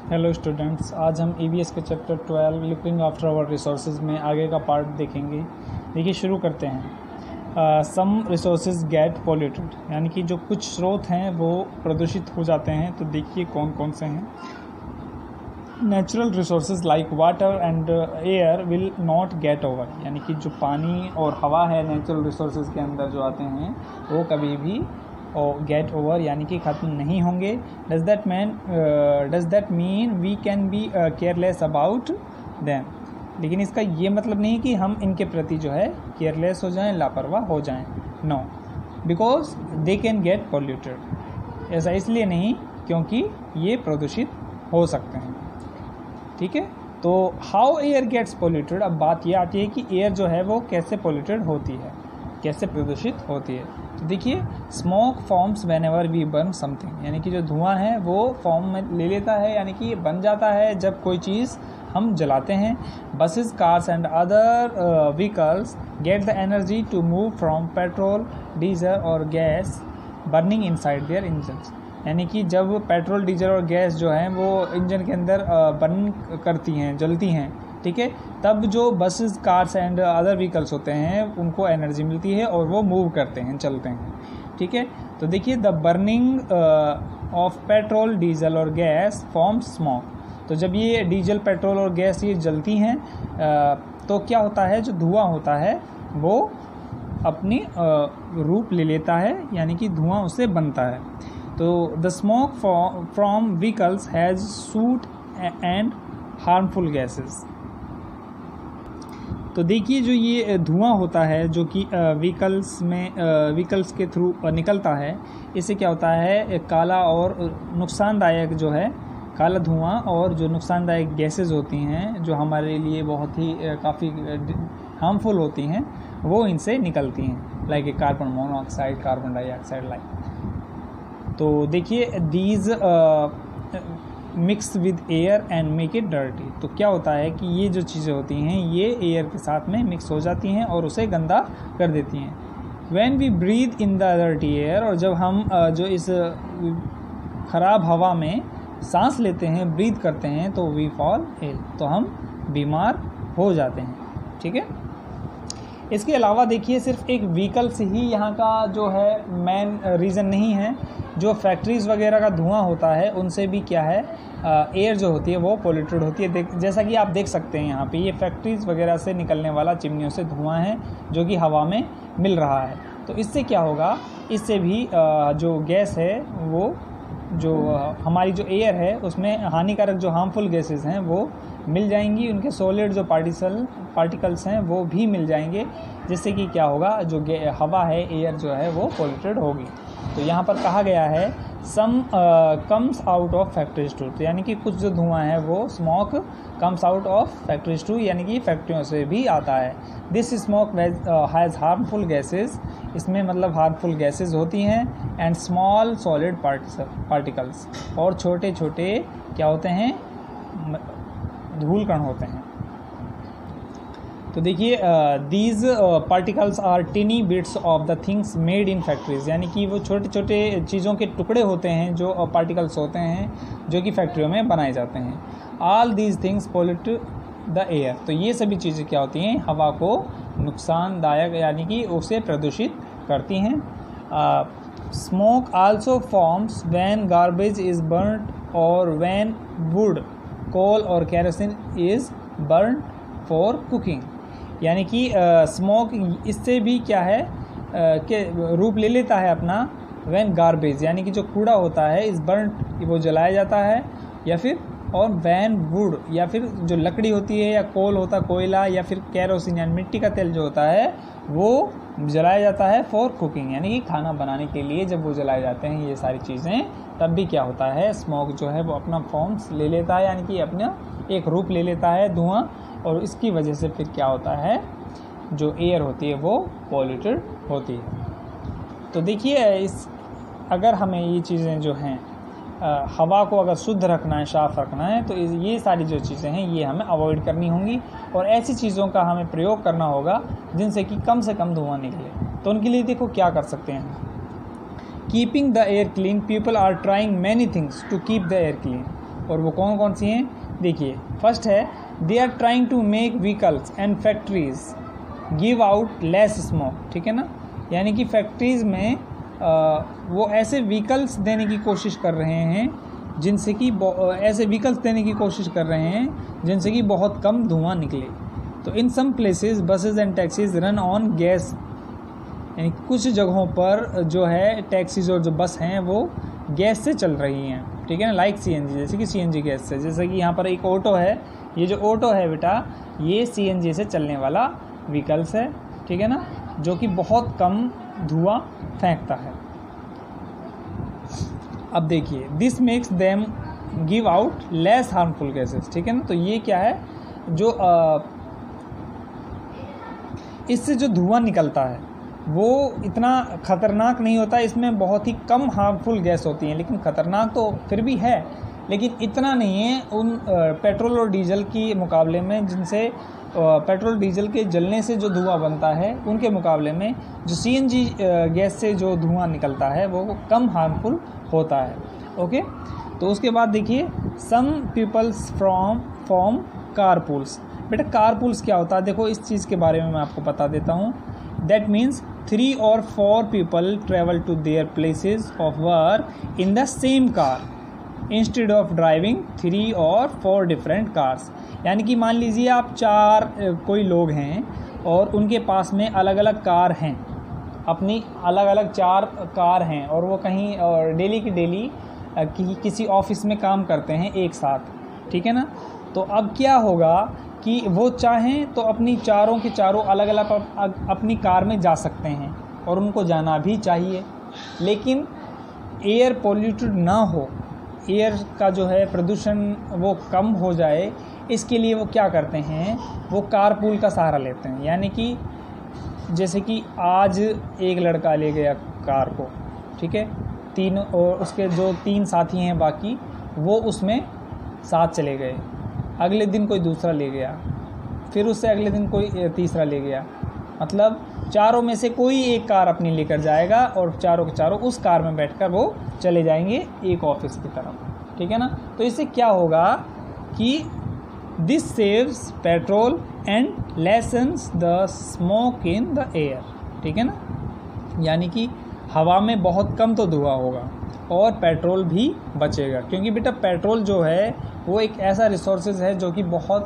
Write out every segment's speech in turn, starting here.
Hello students, आज हम EVS के chapter 12 looking after our resources में आगे का पार्ट देखेंगे। देखिए शुरू करते हैं। सम रिसोर्सेज गेट पोल्यूटेड, यानी कि जो कुछ स्रोत हैं वो प्रदूषित हो जाते हैं। तो देखिए कौन कौन से हैं। Natural resources like water and air will not get over, यानी कि जो पानी और हवा है नेचुरल रिसोर्सेज के अंदर जो आते हैं वो कभी भी और गेट ओवर यानी कि ख़त्म नहीं होंगे। Does that mean we can be careless about them, लेकिन इसका ये मतलब नहीं कि हम इनके प्रति जो है केयरलेस हो जाएं, लापरवाह हो जाएं। No, because they can get polluted. ऐसा इसलिए नहीं क्योंकि ये प्रदूषित हो सकते हैं। ठीक है, तो हाउ एयर गेट्स पोल्यूटेड। अब बात ये आती है कि एयर जो है वो कैसे पोल्यूटेड होती है, कैसे प्रदूषित होती है। तो देखिए, smoke forms whenever we burn something, यानी कि जो धुआं है वो फॉर्म में ले लेता है, यानी कि ये बन जाता है जब कोई चीज़ हम जलाते हैं। Buses, cars and other vehicles get the energy to move from petrol, diesel और gas burning inside their engines, यानी कि जब पेट्रोल, डीजल और गैस जो हैं वो इंजन के अंदर बर्न करती हैं, जलती हैं, ठीक है, तब जो buses, cars and other vehicles होते हैं उनको एनर्जी मिलती है और वो मूव करते हैं, चलते हैं। ठीक है, तो देखिए, the burning of petrol, diesel और गैस फॉर्म स्मोक। तो जब ये डीजल, पेट्रोल और गैस ये जलती हैं तो क्या होता है, जो धुआं होता है वो अपनी रूप ले लेता है, यानी कि धुआं उससे बनता है। तो the smoke from vehicles has suit and harmful gases. तो देखिए, जो ये धुआं होता है जो कि व्हीकल्स के थ्रू निकलता है, इससे क्या होता है, काला और नुकसानदायक जो है, काला धुआं और जो नुकसानदायक गैसेस होती हैं जो हमारे लिए बहुत ही काफ़ी हार्मफुल होती हैं, वो इनसे निकलती हैं, like carbon monoxide, carbon dioxide like. तो देखिए, these mix with air and make it dirty. तो क्या होता है कि ये जो चीज़ें होती हैं ये एयर के साथ में मिक्स हो जाती हैं और उसे गंदा कर देती हैं। When we breathe in the dirty air, और जब हम जो इस ख़राब हवा में सांस लेते हैं, ब्रीथ करते हैं, तो वी फॉल इल, तो हम बीमार हो जाते हैं। ठीक है, इसके अलावा देखिए, सिर्फ एक व्हीकल से ही यहाँ का जो है मेन रीज़न नहीं है। जो फैक्ट्रीज़ वगैरह का धुआं होता है उनसे भी क्या है, एयर जो होती है वो पोल्यूटेड होती है। जैसा कि आप देख सकते हैं यहाँ पे, ये फैक्ट्रीज़ वगैरह से निकलने वाला चिमनियों से धुआं है जो कि हवा में मिल रहा है। तो इससे क्या होगा, इससे भी जो गैस है वो, जो हमारी जो एयर है उसमें हानिकारक जो हार्मफुल गैसेस हैं वो मिल जाएंगी, उनके सॉलिड जो पार्टिकल्स हैं वो भी मिल जाएंगे, जिससे कि क्या होगा, जो हवा है, एयर जो है वो पोल्यूटेड होगी। तो यहाँ पर कहा गया है some comes out of factories too, तो यानी कि कुछ जो धुआं है वो smoke comes out of factories too, यानी कि फैक्ट्रियों से भी आता है। This smoke has harmful gases, इसमें मतलब हार्मफुल गैसेज होती हैं, एंड स्मॉल सॉलिड पार्टिकल्स, और छोटे छोटे क्या होते हैं, धूल कण होते हैं। तो देखिए, these particles are tiny bits of the things made in factories, यानी कि वो छोटे छोटे चीज़ों के टुकड़े होते हैं, जो पार्टिकल्स होते हैं जो कि फैक्ट्रियों में बनाए जाते हैं। All these things pollute the air, तो ये सभी चीज़ें क्या होती हैं, हवा को नुकसानदायक यानी कि उसे प्रदूषित करती हैं। Smoke also forms when garbage is burned और व्हेन वुड, कोल और kerosene is burned for cooking, यानी कि स्मोक इससे भी क्या है के रूप ले लेता है अपना, व्हेन गार्बेज यानी कि जो कूड़ा होता है, इस बर्न वो जलाया जाता है, या फिर और व्हेन वुड, या फिर जो लकड़ी होती है, या कोल होता, कोयला, या फिर केरोसिन यानी मिट्टी का तेल जो होता है वो जलाया जाता है फॉर कुकिंग, यानी कि खाना बनाने के लिए जब वो जलाए जाते हैं ये सारी चीज़ें, तब भी क्या होता है, स्मोक जो है वो अपना फॉर्म्स ले लेता है, यानी कि अपना एक रूप ले लेता है धुआं, और इसकी वजह से फिर क्या होता है, जो एयर होती है वो पोल्यूटेड होती है। तो देखिए, अगर हमें ये चीज़ें जो हैं, हवा को अगर शुद्ध रखना है, साफ़ रखना है, तो ये सारी जो चीज़ें हैं ये हमें अवॉइड करनी होंगी, और ऐसी चीज़ों का हमें प्रयोग करना होगा जिनसे कि कम से कम धुआं निकले। तो उनके लिए देखो क्या कर सकते हैं। Keeping the air clean, people are trying many things to keep the air clean. और वो कौन कौन सी हैं देखिए। फर्स्ट है they are trying to make vehicles and factories give out less smoke, ठीक है ना, यानी कि फैक्ट्रीज़ में वो ऐसे व्हीकल्स देने की कोशिश कर रहे हैं जिनसे कि ऐसे व्हीकल्स देने की कोशिश कर रहे हैं जिनसे कि बहुत कम धुआं निकले। तो in some places buses and taxis run on gas, यानी कुछ जगहों पर जो है टैक्सीज और जो बस हैं वो गैस से चल रही हैं, ठीक है ना, लाइक सीएनजी, जैसे कि सीएनजी गैस से। जैसे कि यहाँ पर एक ऑटो है, ये जो ऑटो है बेटा ये सीएनजी से चलने वाला व्हीकल्स है, ठीक है ना, जो कि बहुत कम धुआं फेंकता है। अब देखिए this makes them give out less harmful gases, ठीक है ना। तो ये क्या है, जो इससे जो धुआं निकलता है वो इतना ख़तरनाक नहीं होता, इसमें बहुत ही कम हार्मफुल गैस होती हैं, लेकिन ख़तरनाक तो फिर भी है, लेकिन इतना नहीं है उन पेट्रोल और डीजल के मुकाबले में, जिनसे पेट्रोल डीजल के जलने से जो धुआं बनता है उनके मुकाबले में जो सीएनजी गैस से जो धुआं निकलता है वो कम हार्मफुल होता है। ओके, तो उसके बाद देखिए सम पीपल्स फॉर्म कारपूल्स। बेटा कारपूल्स क्या होता है, देखो इस चीज़ के बारे में मैं आपको बता देता हूँ। That means 3 or 4 people travel to their places of work in the same car instead of driving 3 or 4 different cars। यानी कि मान लीजिए आप 4 कोई लोग हैं और उनके पास में अलग अलग कार हैं, अपनी अलग अलग 4 कार हैं और वो कहीं और डेली की डेली किसी ऑफिस में काम करते हैं एक साथ, ठीक है ना। तो अब क्या होगा कि वो चाहें तो अपनी चारों के चारों अलग अलग अपनी कार में जा सकते हैं और उनको जाना भी चाहिए, लेकिन एयर पोल्यूटेड ना हो, एयर का जो है प्रदूषण वो कम हो जाए, इसके लिए वो क्या करते हैं, वो कारपूल का सहारा लेते हैं। यानी कि जैसे कि आज एक लड़का ले गया कार को, ठीक है, 3 और उसके जो 3 साथी हैं बाकी वो उसमें साथ चले गए, अगले दिन कोई दूसरा ले गया, फिर उससे अगले दिन कोई तीसरा ले गया, मतलब चारों में से कोई एक कार अपनी लेकर जाएगा और चारों के चारों उस कार में बैठकर वो चले जाएंगे एक ऑफिस की तरफ, ठीक है ना। तो इससे क्या होगा कि this saves petrol and lessons the smoke in the air, ठीक है ना, यानी कि हवा में बहुत कम तो धुआं होगा और पेट्रोल भी बचेगा, क्योंकि बेटा पेट्रोल जो है वो एक ऐसा रिसोर्सेज है जो कि बहुत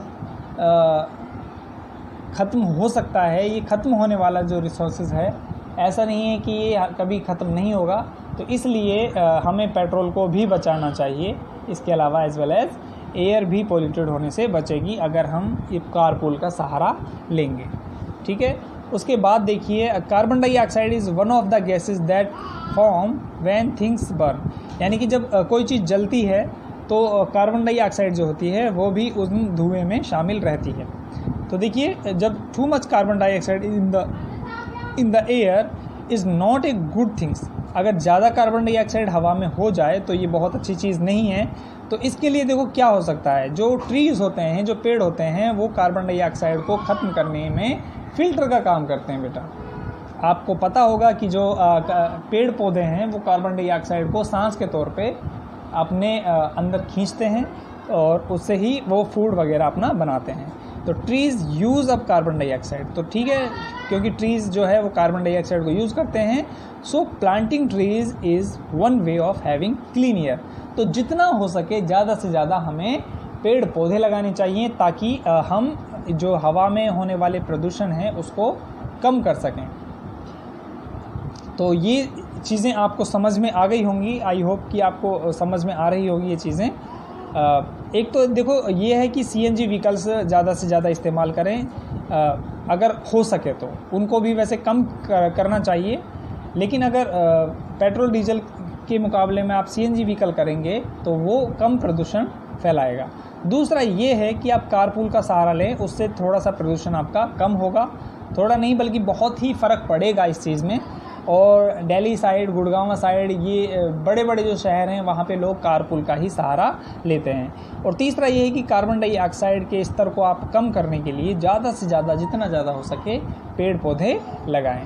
ख़त्म हो सकता है, ये ख़त्म होने वाला जो रिसोर्सेज है, ऐसा नहीं है कि ये कभी ख़त्म नहीं होगा। तो इसलिए हमें पेट्रोल को भी बचाना चाहिए। इसके अलावा एज वेल एज एयर भी पोल्यूटेड होने से बचेगी अगर हम ये कारपूल का सहारा लेंगे, ठीक है। उसके बाद देखिए carbon dioxide is one of the gases that form when things burn, यानी कि जब कोई चीज़ जलती है तो कार्बन डाइऑक्साइड जो होती है वो भी उस धुएं में शामिल रहती है। तो देखिए जब too much carbon dioxide in the air is not a good things, अगर ज़्यादा कार्बन डाइऑक्साइड हवा में हो जाए तो ये बहुत अच्छी चीज़ नहीं है। तो इसके लिए देखो क्या हो सकता है, जो ट्रीज़ होते हैं, जो पेड़ होते हैं, वो कार्बन डाइऑक्साइड को ख़त्म करने में फ़िल्टर का काम करते हैं। बेटा आपको पता होगा कि जो पेड़ पौधे हैं वो कार्बन डाइऑक्साइड को सांस के तौर पे अपने अंदर खींचते हैं और उससे ही वो फूड वगैरह अपना बनाते हैं। तो trees use up carbon dioxide, तो ठीक है, क्योंकि ट्रीज़ जो है वो कार्बन डाइऑक्साइड को यूज़ करते हैं। So planting trees is one way of having clean air. तो जितना हो सके ज़्यादा से ज़्यादा हमें पेड़ पौधे लगाने चाहिए ताकि हम जो हवा में होने वाले प्रदूषण हैं उसको कम कर सकें। तो ये चीज़ें आपको समझ में आ गई होंगी, आई होप कि आपको समझ में आ रही होगी ये चीज़ें। एक तो देखो ये है कि सीएनजी व्हीकल्स ज़्यादा से ज़्यादा इस्तेमाल करें, अगर हो सके तो उनको भी वैसे कम करना चाहिए, लेकिन अगर पेट्रोल डीजल के मुकाबले में आप सीएनजी व्हीकल करेंगे तो वो कम प्रदूषण फैलाएगा। दूसरा ये है कि आप कारपूल का सहारा लें, उससे थोड़ा सा प्रदूषण आपका कम होगा, थोड़ा नहीं बल्कि बहुत ही फ़र्क पड़ेगा इस चीज़ में। और दिल्ली साइड, गुड़गांव साइड, ये बड़े बड़े जो शहर हैं वहाँ पे लोग कारपूल का ही सहारा लेते हैं। और तीसरा ये है कि कार्बन डाइऑक्साइड के स्तर को आप कम करने के लिए ज़्यादा से ज़्यादा जितना ज़्यादा हो सके पेड़ पौधे लगाएं।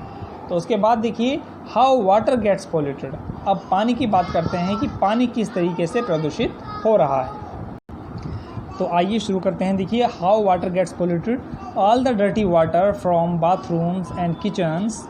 तो उसके बाद देखिए हाउ वाटर गेट्स पोल्यूटेड। अब पानी की बात करते हैं कि पानी किस तरीके से प्रदूषित हो रहा है। तो आइए शुरू करते हैं। देखिए, how water gets polluted. All the dirty water from bathrooms and kitchens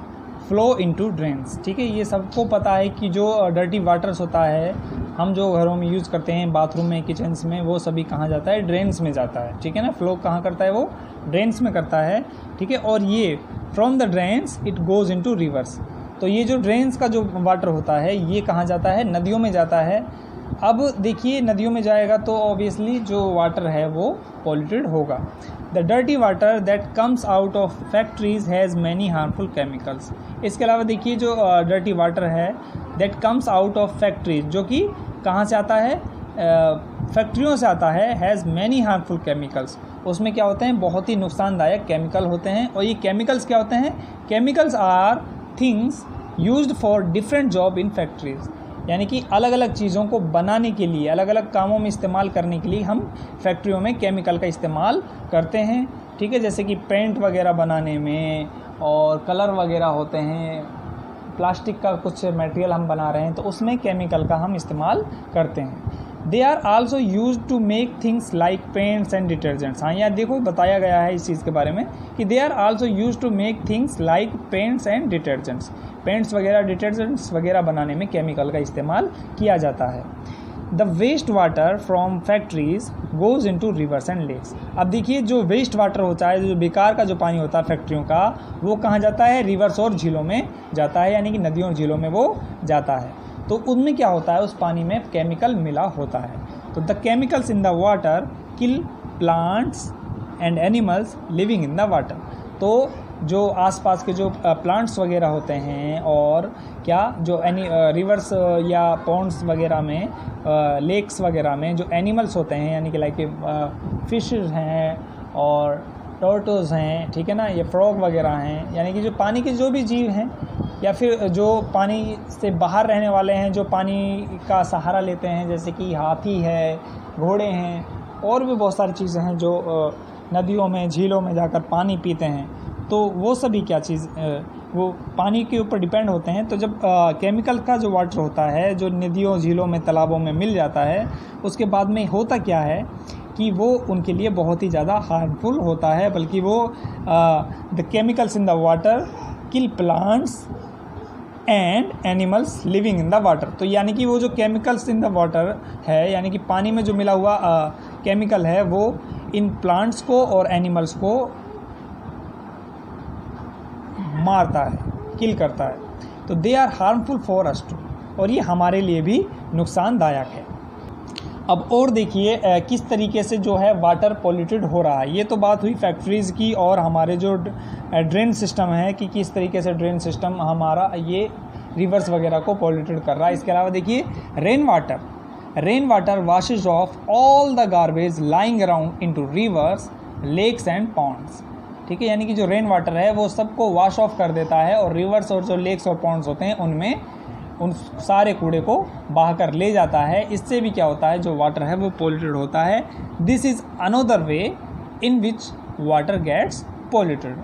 flow into drains. ठीक है, ये सबको पता है कि जो डर्टी वाटर्स होता है हम जो घरों में यूज़ करते हैं, बाथरूम में, किचन्स में, वो सभी कहाँ जाता है? ड्रेन्स में जाता है। ठीक है ना, फ्लो कहाँ करता है? वो ड्रेन्स में करता है। ठीक है, और ये from the drains it goes into reverse. तो ये जो ड्रेन्स का जो वाटर होता है ये कहाँ जाता है? नदियों में जाता है। अब देखिए, नदियों में जाएगा तो ऑब्वियसली जो वाटर है वो पॉल्यूटेड होगा। The dirty water that comes out of factories has many harmful chemicals. इसके अलावा देखिए, जो डर्टी वाटर है that comes out of factories, जो कि कहाँ से आता है? फैक्ट्रियों से आता है। हैज़ मैनी हार्मफुल केमिकल्स, उसमें क्या होते हैं? बहुत ही नुकसानदायक केमिकल होते हैं। और ये केमिकल्स क्या होते हैं? Chemicals are things used for different job in factories. यानी कि अलग अलग चीज़ों को बनाने के लिए, अलग अलग कामों में इस्तेमाल करने के लिए हम फैक्ट्रियों में केमिकल का इस्तेमाल करते हैं। ठीक है, जैसे कि पेंट वगैरह बनाने में, और कलर वगैरह होते हैं, प्लास्टिक का कुछ मटेरियल हम बना रहे हैं तो उसमें केमिकल का हम इस्तेमाल करते हैं। They are also use to make things like paints and detergents. हाँ, यहाँ देखो बताया गया है इस चीज़ के बारे में कि they are also use to make things like paints and detergents. Paints वगैरह, डिटर्जेंट्स वगैरह बनाने में केमिकल का इस्तेमाल किया जाता है। The waste water from factories goes into rivers and lakes. अब देखिए, जो वेस्ट वाटर होता है, जो बेकार का जो पानी होता है फैक्ट्रियों का, वो कहाँ जाता है? रिवर्स और झीलों में जाता है, यानी कि नदियों और झीलों में वो जाता है। तो उनमें क्या होता है? उस पानी में केमिकल मिला होता है। तो the chemicals in the water kill plants and animals living in the water. तो जो आसपास के जो प्लांट्स वगैरह होते हैं, और क्या जो रिवर्स या पॉन्ड्स वगैरह में, लेक्स वगैरह में जो एनिमल्स होते हैं, यानी कि लाइक फिशेस हैं और टर्टल्स हैं, ठीक है ना, ये फ्रॉग वगैरह हैं, यानी कि जो पानी के जो भी जीव हैं, या फिर जो पानी से बाहर रहने वाले हैं, जो पानी का सहारा लेते हैं, जैसे कि हाथी है, घोड़े हैं, और भी बहुत सारी चीज़ें हैं जो नदियों में, झीलों में जाकर पानी पीते हैं। तो वो सभी क्या चीज़, वो पानी के ऊपर डिपेंड होते हैं। तो जब केमिकल का जो वाटर होता है, जो नदियों, झीलों में, तालाबों में मिल जाता है, उसके बाद में होता क्या है कि वो उनके लिए बहुत ही ज़्यादा हार्मफुल होता है। बल्कि वो the chemicals in the water kill plants and animals living in the water. तो यानी कि वो जो केमिकल्स इन द वाटर है, यानी कि पानी में जो मिला हुआ केमिकल है, वो इन प्लांट्स को और एनिमल्स को मारता है, किल करता है। तो they are harmful for us too, और ये हमारे लिए भी नुकसानदायक है। अब और देखिए किस तरीके से जो है वाटर पॉल्यूटेड हो रहा है। ये तो बात हुई फैक्ट्रीज़ की, और हमारे जो ड्रेन सिस्टम है कि किस तरीके से ड्रेन सिस्टम हमारा ये रिवर्स वगैरह को पॉल्यूटेड कर रहा है। इसके अलावा देखिए, rain water washes off all the garbage lying around into rivers, lakes and ponds. ठीक है, यानी कि जो रेन वाटर है वो सबको वॉश ऑफ कर देता है, और रिवर्स और जो लेक्स और पॉन्ड्स होते हैं उनमें उन सारे कूड़े को बहाकर ले जाता है। इससे भी क्या होता है? जो वाटर है वो पॉल्यूटेड होता है। This is another way in which water gets polluted.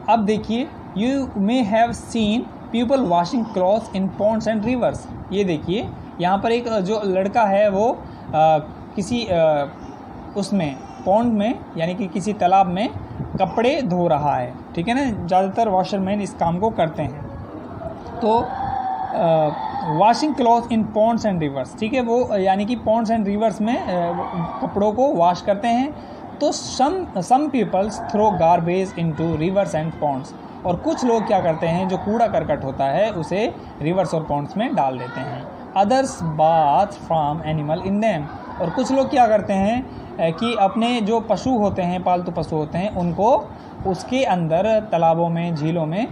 अब देखिए, you may have seen people washing clothes in ponds and rivers. ये देखिए, यहाँ पर एक जो लड़का है वो किसी उसमें पॉन्ड में, यानी कि किसी तालाब में कपड़े धो रहा है। ठीक है ना, ज़्यादातर वॉशरमैन इस काम को करते हैं। तो washing cloth in ponds and reverse, ठीक है, वो यानी कि पॉन्ड्स एंड रिवर्स में कपड़ों को वॉश करते हैं। तो some peoples throw garbage into rivers and ponds, और कुछ लोग क्या करते हैं, जो कूड़ा करकट होता है उसे रिवर्स और पॉन्ड्स में डाल देते हैं। Others bath from animal in them, और कुछ लोग क्या करते हैं कि अपने जो पशु होते हैं, पालतू पशु होते हैं, उनको उसके अंदर तालाबों में, झीलों में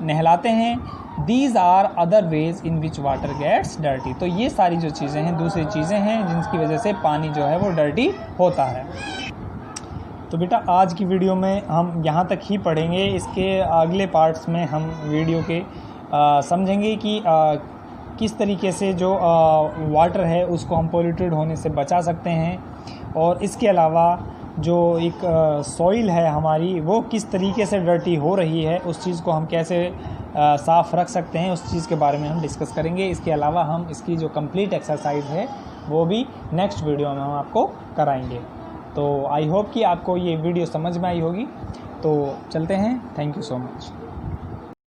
नहलाते हैं। These are other ways in which water gets dirty. तो ये सारी जो चीज़ें हैं, दूसरी चीज़ें हैं जिनकी वजह से पानी जो है वो डर्टी होता है। तो बेटा, आज की वीडियो में हम यहाँ तक ही पढ़ेंगे। इसके अगले पार्ट्स में हम वीडियो के समझेंगे कि किस तरीके से जो वाटर है उसको हम पॉल्यूटेड होने से बचा सकते हैं, और इसके अलावा जो एक सॉइल है हमारी, वो किस तरीके से डर्टी हो रही है, उस चीज़ को हम कैसे साफ़ रख सकते हैं, उस चीज़ के बारे में हम डिस्कस करेंगे। इसके अलावा हम इसकी जो कंप्लीट एक्सरसाइज है वो भी नेक्स्ट वीडियो में हम आपको कराएंगे। तो आई होप कि आपको ये वीडियो समझ में आई होगी। तो चलते हैं, थैंक यू सो मच।